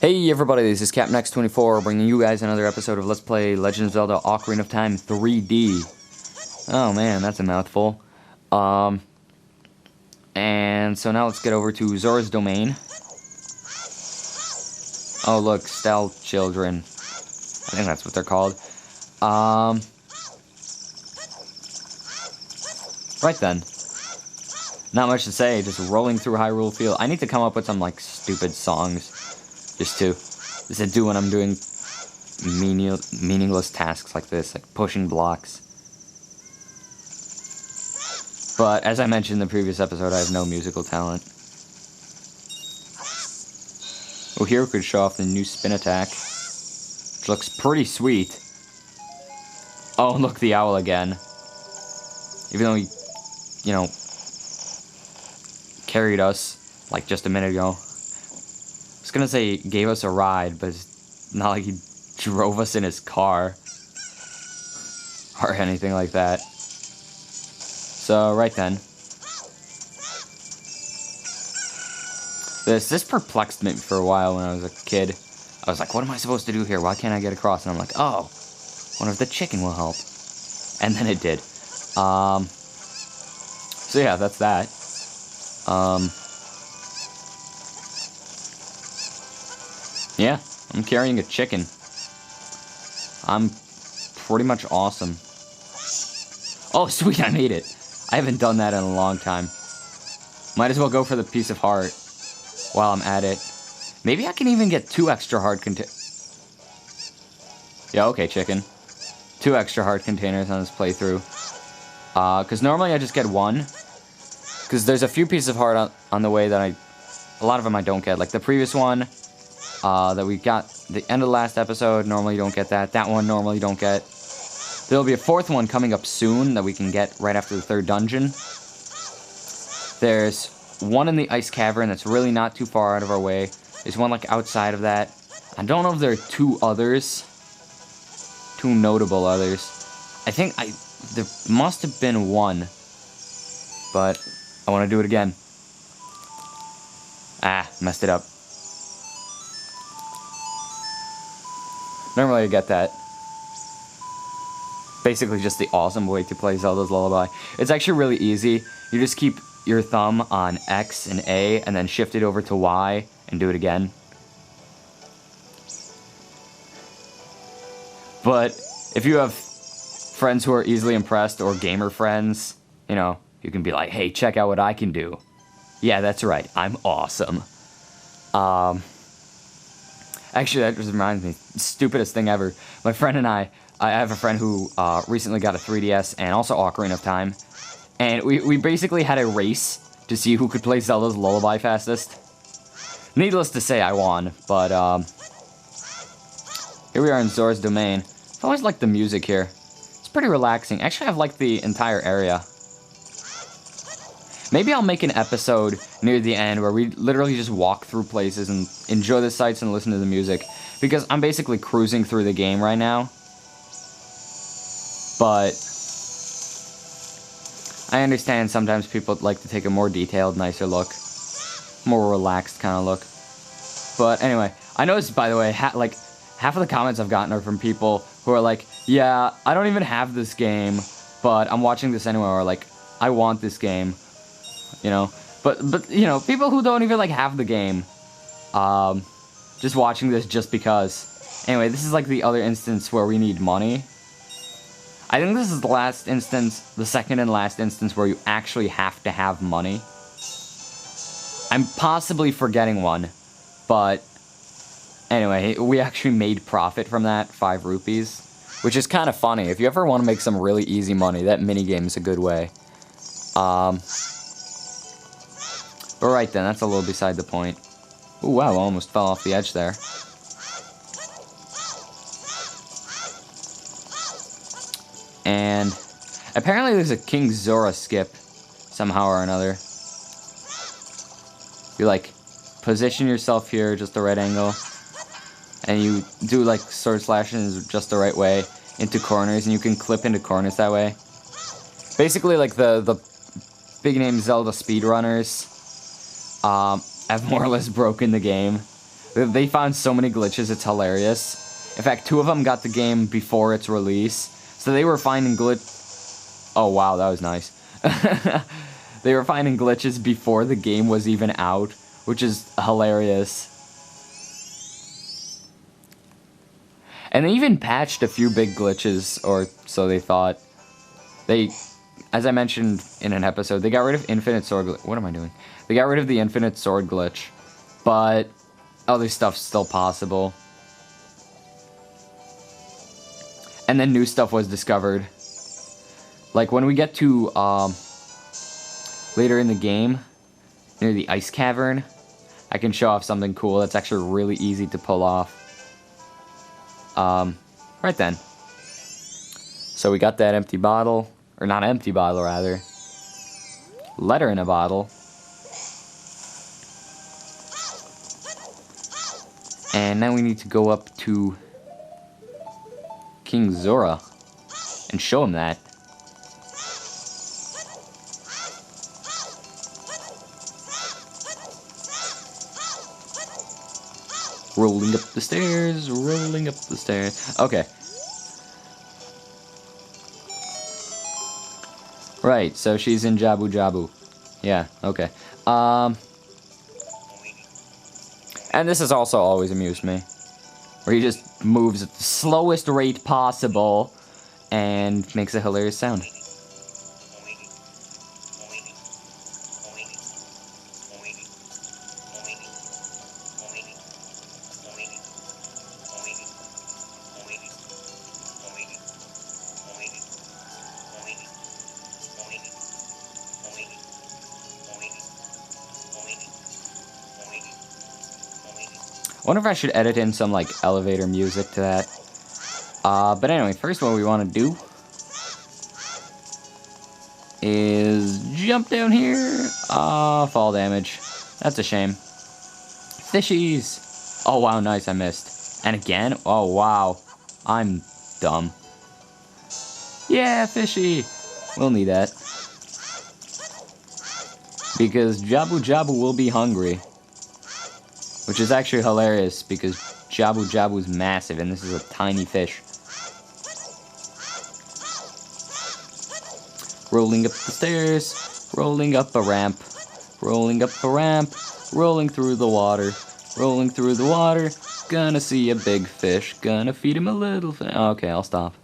Hey everybody, this is CapNext24 bringing you guys another episode of Let's Play Legend of Zelda Ocarina of Time 3D. Oh man, that's a mouthful. And so now let's get over to Zoras Domain. Oh look, stealth children. I think that's what they're called. Right then. Not much to say, just rolling through Hyrule Field. I need to come up with some like stupid songs. Just to do when I'm doing meaningless tasks like this, like pushing blocks. But as I mentioned in the previous episode, I have no musical talent. Oh, here we could show off the new spin attack, which looks pretty sweet. Oh, look, the owl again. Even though he, you know, carried us like just a minute ago. I was gonna say he gave us a ride, but it's not like he drove us in his car or anything like that. So right then, this perplexed me for a while when I was a kid. I was like, what am I supposed to do here? Why can't I get across? And I'm like, oh, wonder if the chicken will help. And then it did. So yeah, that's that. Yeah, I'm carrying a chicken. I'm pretty much awesome. Oh, sweet, I made it. I haven't done that in a long time. Might as well go for the piece of heart while I'm at it. Maybe I can even get 2 extra heart Yeah, okay, chicken. 2 extra heart containers on this playthrough. Because normally I just get 1. Because there's a few pieces of heart on the way that a lot of them I don't get. Like the previous one that we got the end of the last episode, normally you don't get that. That one normally you don't get. There'll be a 4th one coming up soon that we can get right after the 3rd dungeon. There's one in the ice cavern that's really not too far out of our way. There's one like outside of that. I don't know if there are 2 others. 2 notable others. I think there must have been 1. But I want to do it again. Ah, messed it up. Normally I get that. Basically just the awesome way to play Zelda's Lullaby. It's actually really easy. You just keep your thumb on X and A and then shift it over to Y and do it again. But if you have friends who are easily impressed or gamer friends, you know, you can be like, hey, check out what I can do. Yeah, that's right. I'm awesome. Actually, that just reminds me, stupidest thing ever. My friend and I have a friend who recently got a 3DS and also Ocarina of Time. And we basically had a race to see who could play Zelda's Lullaby fastest. Needless to say, I won. But here we are in Zora's Domain. I always like the music here. It's pretty relaxing. Actually, I've liked the entire area. Maybe I'll make an episode near the end where we literally just walk through places and enjoy the sights and listen to the music. Because I'm basically cruising through the game right now. But I understand sometimes people like to take a more detailed, nicer look. More relaxed kind of look. But anyway, I noticed, by the way, half of the comments I've gotten are from people who are like, yeah, I don't even have this game, but I'm watching this anyway, or like, I want this game. You know, but you know, people who don't even like have the game, just watching this just because. Anyway, this is like the other instance where we need money. I think this is the last instance, the second and last instance where you actually have to have money. I'm possibly forgetting one, but anyway, we actually made profit from that, 5 rupees, which is kind of funny. If you ever want to make some really easy money, that minigame is a good way. But right then, that's a little beside the point. Ooh, wow, I almost fell off the edge there. And apparently there's a King Zora skip somehow or another. You like position yourself here just the right angle, and you do like sword slashes just the right way into corners, and you can clip into corners that way. Basically like the big name Zelda speedrunners have more or less broken the game They found so many glitches, it's hilarious. In fact, 2 of them got the game before its release. So they were finding Oh, wow, that was nice. They were finding glitches before the game was even out, which is hilarious. And they even patched a few big glitches, or so they thought. As I mentioned in an episode, they got rid of infinite sword glitch. What am I doing? They got rid of the infinite sword glitch, but other stuff's still possible. And then new stuff was discovered. Like when we get to later in the game, near the ice cavern, I can show off something cool that's actually really easy to pull off. Right then. So we got that empty bottle. Or not empty bottle, rather. Letter in a bottle. And now we need to go up to King Zora and show him that. Rolling up the stairs, rolling up the stairs. Okay. Right, so she's in Jabu Jabu. Yeah, okay. And this has also always amused me. Where he just moves at the slowest rate possible and makes a hilarious sound. I wonder if I should edit in some, like, elevator music to that. But anyway, first what we want to do is jump down here. Fall damage. That's a shame. Fishies! Oh, wow, nice, I missed. And again? Oh, wow. I'm dumb. Yeah, fishy! We'll need that. Because Jabu Jabu will be hungry. Which is actually hilarious, because Jabu Jabu is massive, and this is a tiny fish. Rolling up the stairs, rolling up a ramp, rolling up a ramp, rolling through the water, rolling through the water, gonna see a big fish, gonna feed him a little fish. Okay, I'll stop.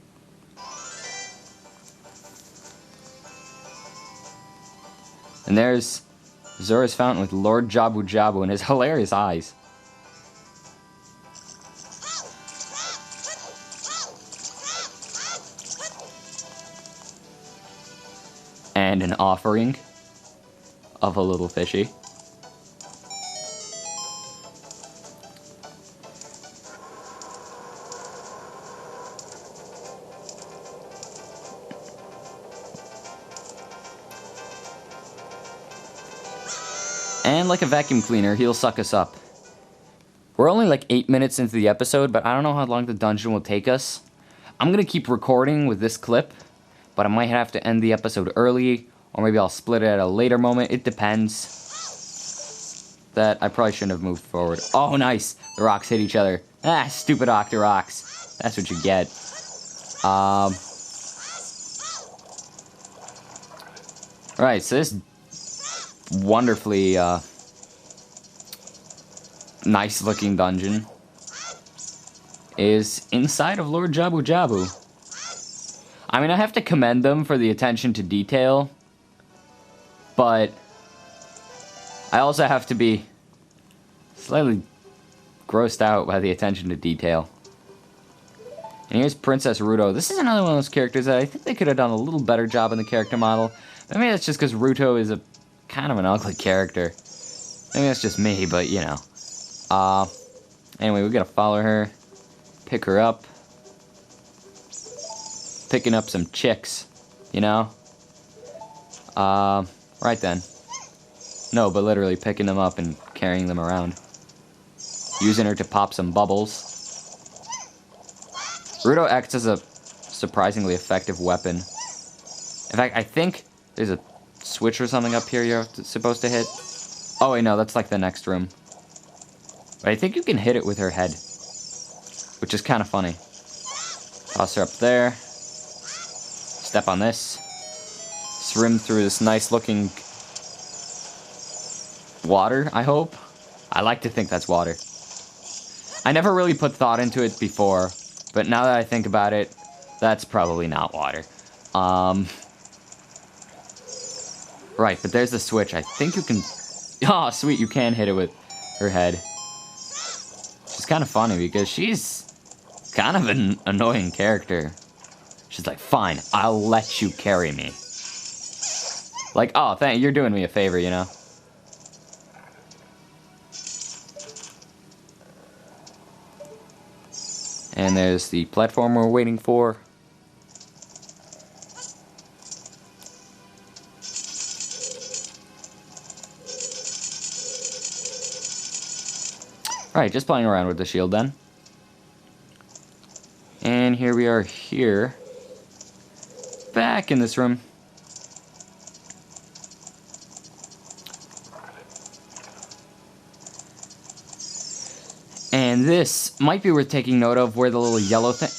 And there's Zora's fountain with Lord Jabu Jabu and his hilarious eyes. And an offering of a little fishy. And like a vacuum cleaner, he'll suck us up. We're only like 8 minutes into the episode, but I don't know how long the dungeon will take us. I'm gonna keep recording with this clip, but I might have to end the episode early, or maybe I'll split it at a later moment. It depends. That I probably shouldn't have moved forward. Oh, nice! The rocks hit each other. Ah, stupid Octoroks. That's what you get. Alright, so this wonderfully nice looking dungeon is inside of Lord Jabu Jabu. I mean, I have to commend them for the attention to detail, but I also have to be slightly grossed out by the attention to detail. And here's Princess Ruto. This is another one of those characters that I think they could have done a little better job in the character model. Maybe that's just because Ruto is a kind of an ugly character. Maybe that's just me, but you know. Anyway, we gotta follow her, pick her up. Picking up some chicks, you know? Right then. No, but literally picking them up and carrying them around. Using her to pop some bubbles. Ruto acts as a surprisingly effective weapon. In fact, I think there's a switch or something up here you're supposed to hit. Oh wait, no, that's like the next room. But I think you can hit it with her head, which is kind of funny. Toss her up there. Step on this. Swim through this nice looking water, I hope. I like to think that's water. I never really put thought into it before, but now that I think about it, that's probably not water. Right, but there's the switch. I think you can... Oh, sweet, you can hit it with her head. It's kind of funny because she's kind of an annoying character. She's like, fine, I'll let you carry me. Like, oh, you're doing me a favor, you know? And there's the platform we're waiting for. Right, just playing around with the shield then. And here we are here. Back in this room. And this might be worth taking note of, where the little yellow thing...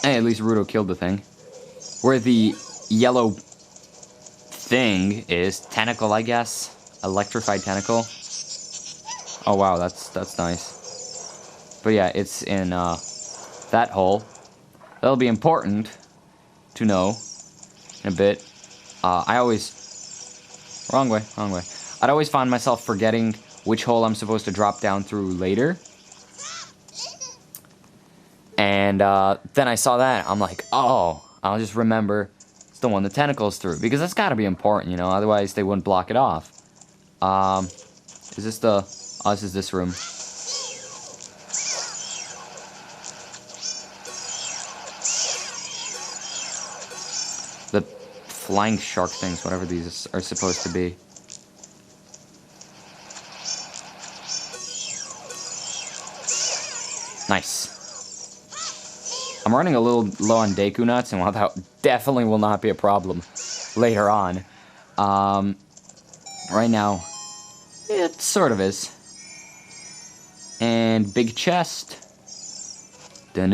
Hey, at least Ruto killed the thing. Where the yellow thing is, tentacle, I guess. Electrified tentacle. Oh wow, that's nice. But yeah, it's in that hole. That'll be important to know in a bit. I always... Wrong way. I'd always find myself forgetting which hole I'm supposed to drop down through later. And then I saw that. I'm like, oh, I'll just remember it's the one the tentacle's through. Because that's got to be important, you know? Otherwise, they wouldn't block it off. Is this the... Oh, this is this room. The flying shark things, whatever these are supposed to be. Nice. I'm running a little low on Deku nuts, and while that definitely will not be a problem later on, right now, it sort of is. And big chest. Right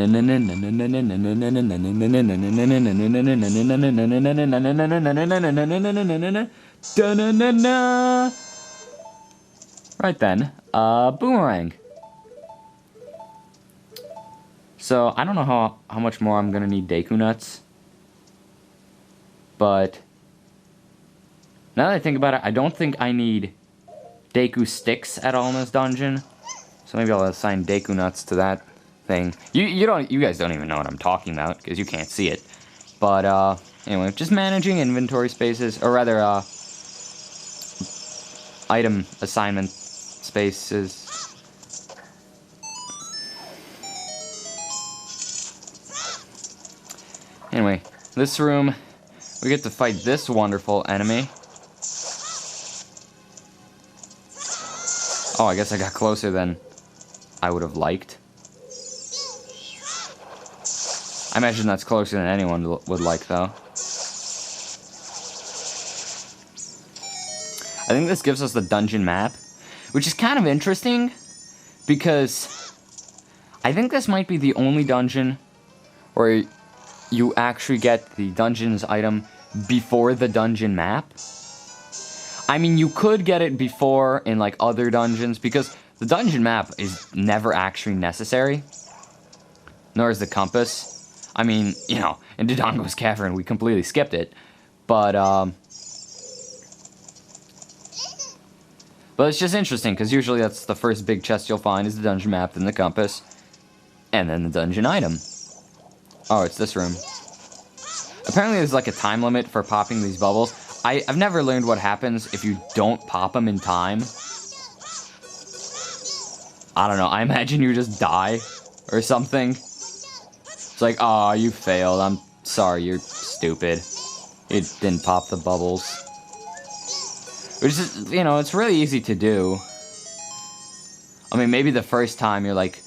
then, boomerang. So, I don't know how much more I'm gonna need Deku nuts. But now that I think about it, I don't think I need Deku sticks at all in this dungeon. So maybe I'll assign Deku nuts to that thing. You guys don't even know what I'm talking about because you can't see it. But anyway, just managing inventory spaces, or rather item assignment spaces. Anyway, this room, we get to fight this wonderful enemy. Oh, I guess I got closer than I would have liked. I imagine that's closer than anyone would like, though. I think this gives us the dungeon map, which is kind of interesting, because I think this might be the only dungeon where you actually get the dungeon's item before the dungeon map. I mean, you could get it before in, like, other dungeons, because the dungeon map is never actually necessary. Nor is the compass. I mean, you know, in Dodongo's Cavern, we completely skipped it. But it's just interesting, because usually that's the first big chest you'll find is the dungeon map, then the compass, and then the dungeon item. Oh, it's this room. Apparently there's, like, a time limit for popping these bubbles. I've never learned what happens if you don't pop them in time. I don't know, I imagine you just die or something. It's like, oh, you failed, I'm sorry, you're stupid. It didn't pop the bubbles. Which is, you know, it's really easy to do. I mean, maybe the first time you're like,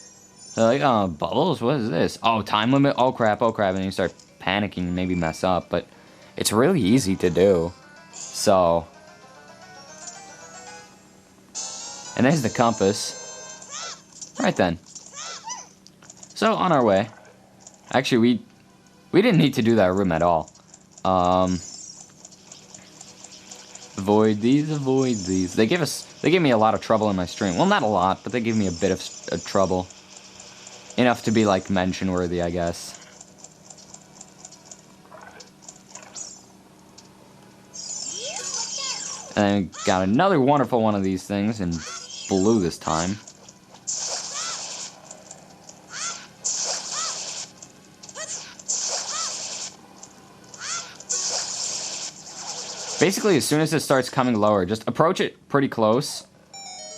oh, bubbles, what is this? Oh, time limit, oh crap, and you start panicking and maybe mess up, but it's really easy to do. So, And there's the compass. Right then. So, on our way. Actually, we didn't need to do that room at all. Avoid these. They gave me a lot of trouble in my stream. Well, not a lot, but they gave me a bit of trouble. Enough to be, like, mention-worthy, I guess. And I got another wonderful one of these things in blue this time. Basically, as soon as it starts coming lower, just approach it pretty close.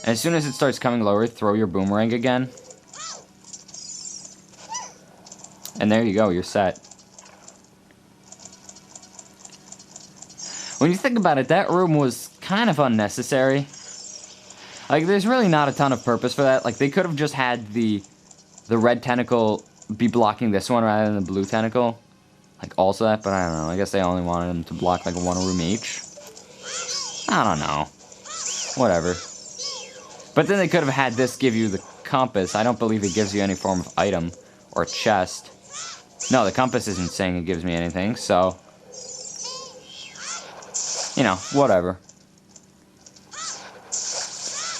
And as soon as it starts coming lower, throw your boomerang again. And there you go, you're set. When you think about it, that room was kind of unnecessary. Like, there's really not a ton of purpose for that. Like, they could have just had the red tentacle be blocking this one rather than the blue tentacle. Like, also that, but I don't know. I guess they only wanted them to block, like, one room each. I don't know. Whatever. But then they could have had this give you the compass. I don't believe it gives you any form of item or chest. No, the compass isn't saying it gives me anything, so... You know, whatever.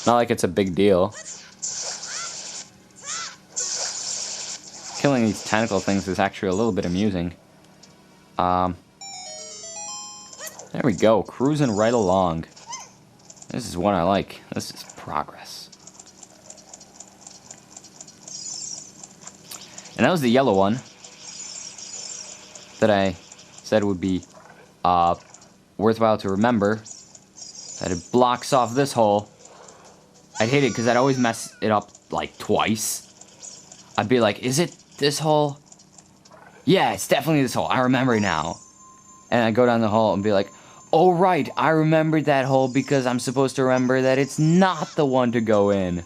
Not like it's a big deal. Killing these tentacle things is actually a little bit amusing. There we go, cruising right along. This is what I like. This is progress. And that was the yellow one that I said would be worthwhile to remember. That it blocks off this hole. I'd hate it because I'd always mess it up like twice. I'd be like, is it this hole? Yeah, it's definitely this hole. I remember now. And I go down the hole and be like, oh right, I remembered that hole because I'm supposed to remember that it's not the one to go in.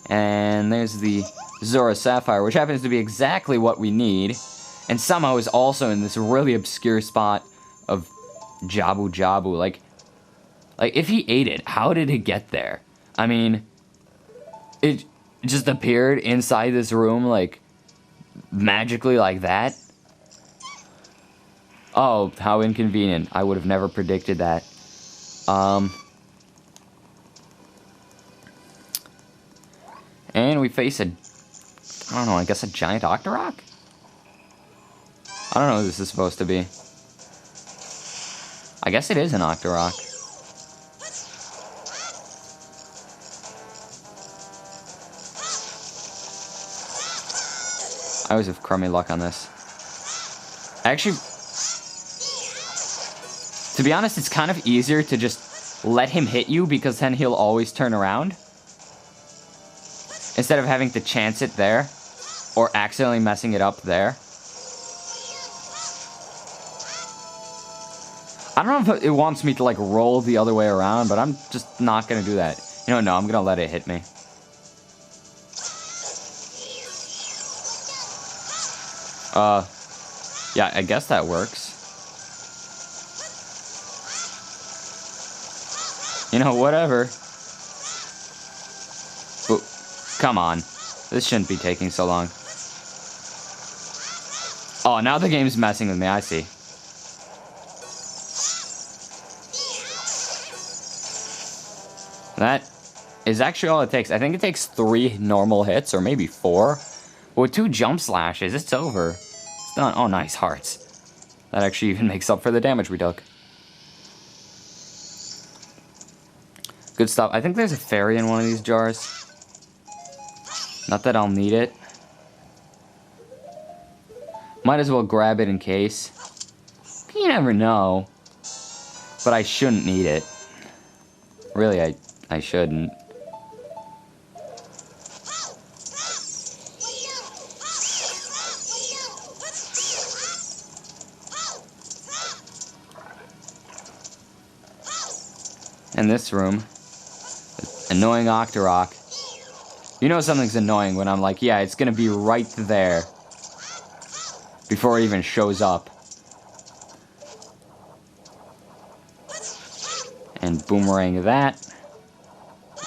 And there's the Zora Sapphire, which happens to be exactly what we need. And somehow is also in this really obscure spot of Jabu Jabu. Like if he ate it, how did it get there? I mean, it just appeared inside this room, like, magically like that. Oh, how inconvenient. I would have never predicted that. And we face a, I don't know, I guess a giant Octorok? I don't know who this is supposed to be. I guess it is an Octorok. I always have crummy luck on this. Actually, to be honest, it's kind of easier to just let him hit you because then he'll always turn around. Instead of having to chance it there or accidentally messing it up there. I don't know if it wants me to like roll the other way around, but I'm just not going to do that. You know, no, I'm going to let it hit me. Yeah, I guess that works. You know, whatever. Ooh, come on. This shouldn't be taking so long. Oh, now the game's messing with me, I see. That is actually all it takes. I think it takes 3 normal hits, or maybe 4. But with 2 jump slashes, it's over. It's done. Oh, nice, hearts. That actually even makes up for the damage we took. Good stuff. I think there's a fairy in one of these jars. Not that I'll need it. Might as well grab it in case. You never know. But I shouldn't need it. Really, I shouldn't. In this room, annoying Octorok. You know something's annoying when I'm like, yeah, it's gonna be right there before it even shows up. And boomerang that.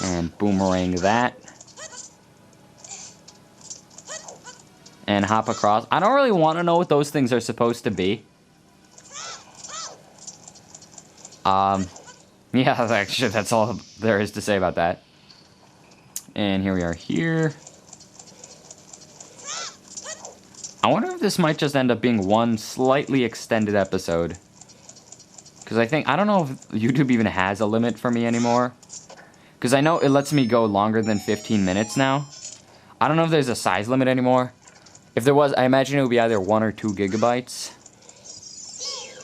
And boomerang that. And hop across. I don't really want to know what those things are supposed to be. Yeah, actually, that's all there is to say about that. And here we are here. I wonder if this might just end up being one slightly extended episode. Because I don't know if YouTube even has a limit for me anymore. Because I know it lets me go longer than 15 minutes now. I don't know if there's a size limit anymore. If there was, I imagine it would be either 1 or 2 gigabytes.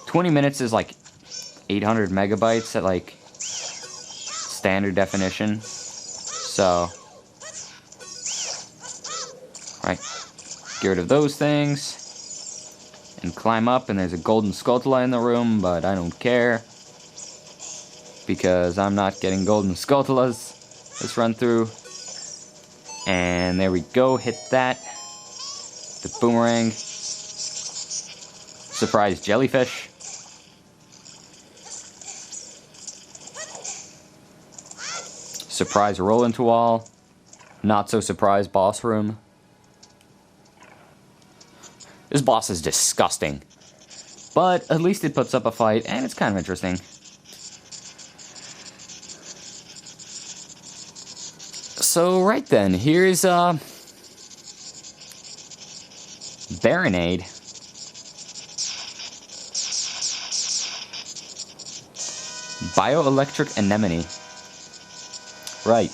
20 minutes is like 800 megabytes at like standard definition. So, right, get rid of those things. And climb up, and there's a golden Skulltula in the room, but I don't care. Because I'm not getting golden Skulltulas. Let's run through. And there we go, hit that. The boomerang. Surprise jellyfish. Surprise roll into wall. Not so surprised boss room. This boss is disgusting. But at least it puts up a fight, and it's kind of interesting. So, right then, here's, Aide. Bioelectric Anemone. Right.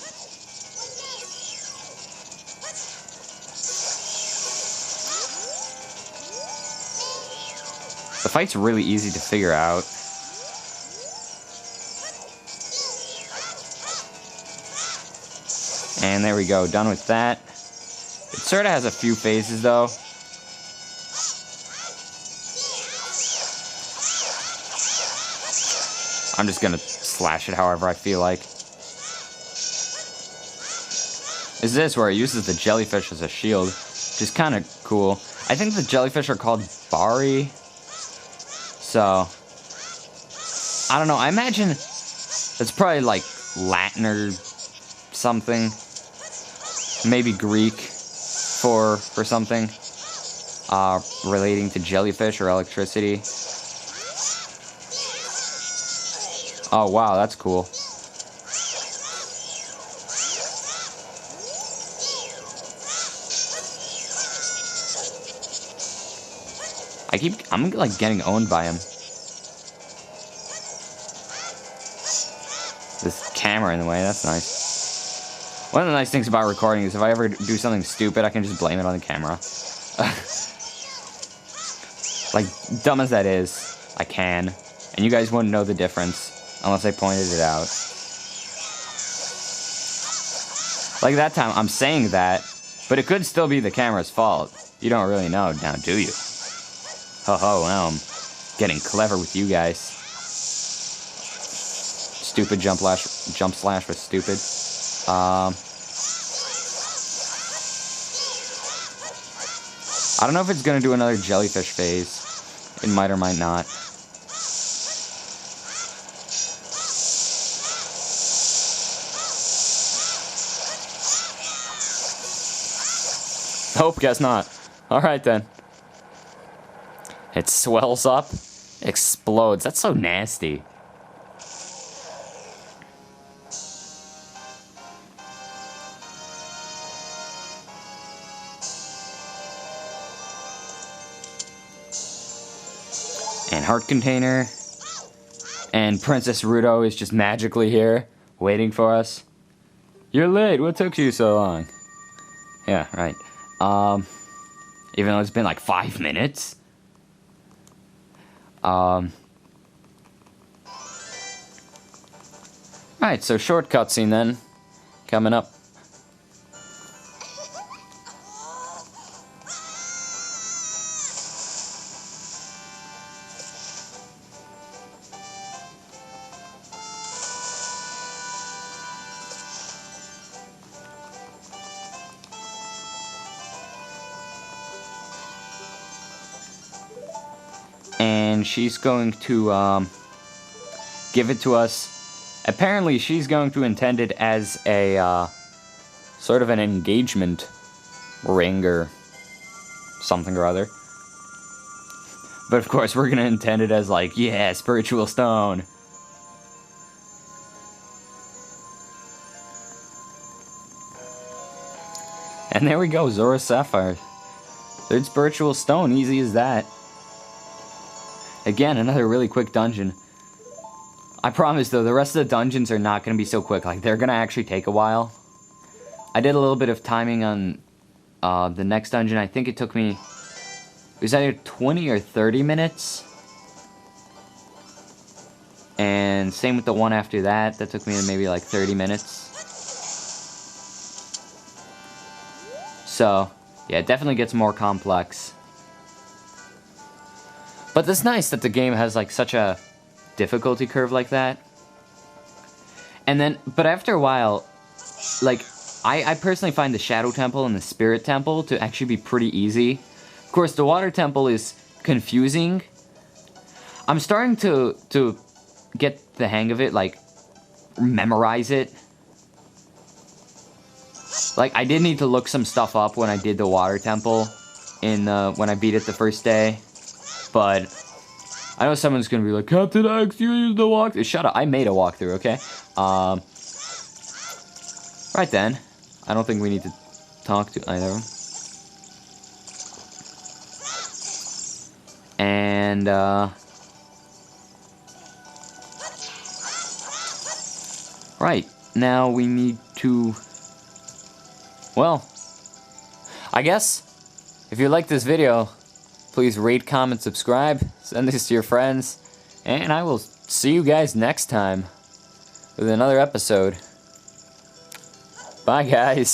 The fight's really easy to figure out. And there we go, done with that. It sort of has a few phases though. I'm just gonna slash it however I feel like. Is this where it uses the jellyfish as a shield, which is kind of cool. I think the jellyfish are called Bari. So, I don't know, I imagine it's probably like Latin or something. Maybe Greek for something relating to jellyfish or electricity. Oh wow, that's cool. I'm like getting owned by him. This camera in the way, that's nice. One of the nice things about recording is if I ever do something stupid, I can just blame it on the camera. Like, dumb as that is, I can. And you guys wouldn't know the difference unless I pointed it out. Like that time, I'm saying that, but it could still be the camera's fault. You don't really know now, do you? Ho ho, now I'm getting clever with you guys. Stupid jump slash was stupid. I don't know if it's gonna do another jellyfish phase. It might or might not. Nope, guess not. Alright then. It swells up, explodes. That's so nasty. And heart container. And Princess Ruto is just magically here, waiting for us. You're late, what took you so long? Yeah, right. Even though it's been like 5 minutes. Alright, so short cutscene then. Coming up. And she's going to give it to us Apparently, she's going to intend it as a, sort of an engagement ring or something or other. But of course, we're gonna intend it as like, yeah, spiritual stone. And there we go, Zora Sapphire. Third spiritual stone, easy as that. Again, another really quick dungeon. I promise though, the rest of the dungeons are not gonna be so quick. Like, they're gonna actually take a while. I did a little bit of timing on the next dungeon. I think it took me... It was either 20 or 30 minutes. And same with the one after that. That took me maybe like 30 minutes. So, yeah, it definitely gets more complex. But it's nice that the game has like such a difficulty curve like that. And then, but after a while, like, I personally find the Shadow Temple and the Spirit Temple to actually be pretty easy. Of course, the Water Temple is confusing. I'm starting to get the hang of it, like, memorize it. Like, I did need to look some stuff up when I did the Water Temple in when I beat it the first day. But I know someone's gonna be like, Captain X, you used the walkthrough. Shut up, I made a walkthrough, okay? Right then. I don't think we need to talk to either of them. And, right, now we need to... Well, I guess, if you like this video, please rate, comment, subscribe, send this to your friends, and I will see you guys next time with another episode. Bye, guys.